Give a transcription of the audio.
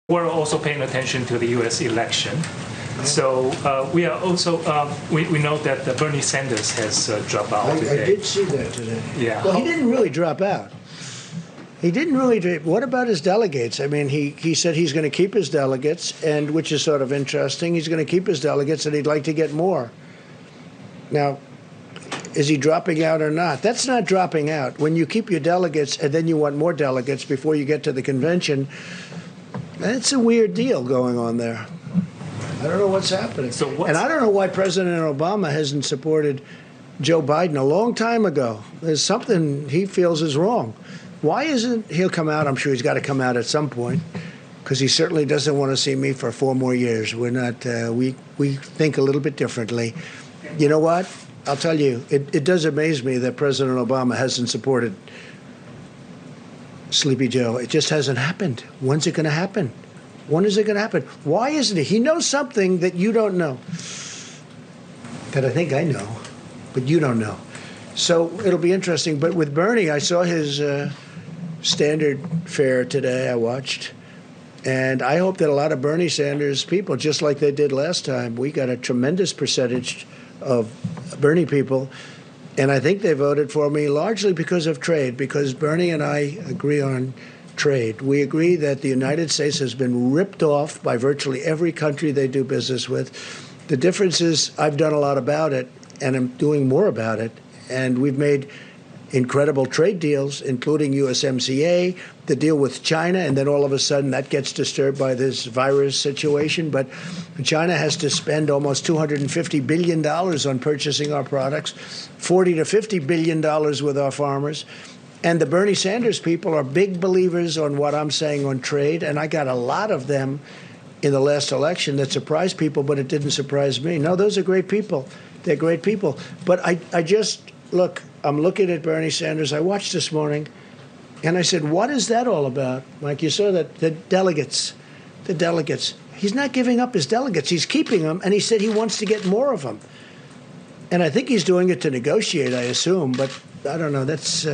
we're also paying attention to the U.S. election. So we are also we know that Bernie Sanders has dropped out today. I did see that today. Yeah. Well, he didn't really drop out. He didn't really. What about his delegates? I mean, he said he's going to keep his delegates, and which is sort of interesting. He's going to keep his delegates, and he'd like to get more. Now, is he dropping out or not? That's not dropping out. When you keep your delegates and then you want more delegates before you get to the convention, that's a weird deal going on there. I don't know what's happening. And I don't know why President Obama hasn't supported Joe Biden a long time ago. There's something he feels is wrong. Why isn't he'll come out? I'm sure he's got to come out at some point, because he certainly doesn't want to see me for 4 more years. We're not. We think a little bit differently. You know what? I'll tell you, it does amaze me that President Obama hasn't supported Sleepy Joe. It just hasn't happened. When's it going to happen? When is it going to happen? Why isn't it? He knows something that you don't know, that I think I know, but you don't know. So it'll be interesting. But with Bernie, I saw his standard fare today. I watched. And I hope that a lot of Bernie Sanders people, just like they did last time, we got a tremendous percentage of Bernie people, and I think they voted for me largely because of trade, because Bernie and I agree on trade. We agree that the United States has been ripped off by virtually every country they do business with. The difference is I've done a lot about it, and I'm doing more about it, and we've made incredible trade deals, including USMCA, the deal with China, and then all of a sudden that gets disturbed by this virus situation. But China has to spend almost $250 billion on purchasing our products, $40 to $50 billion with our farmers. And the Bernie Sanders people are big believers on what I'm saying on trade, and I got a lot of them in the last election that surprised people, but it didn't surprise me. No, those are great people. They're great people. But I just, look, I'm looking at Bernie Sanders. I watched this morning, and I said, what is that all about? Mike, you saw that the delegates. He's not giving up his delegates. He's keeping them, and he said he wants to get more of them. And I think he's doing it to negotiate, I assume, but I don't know. That's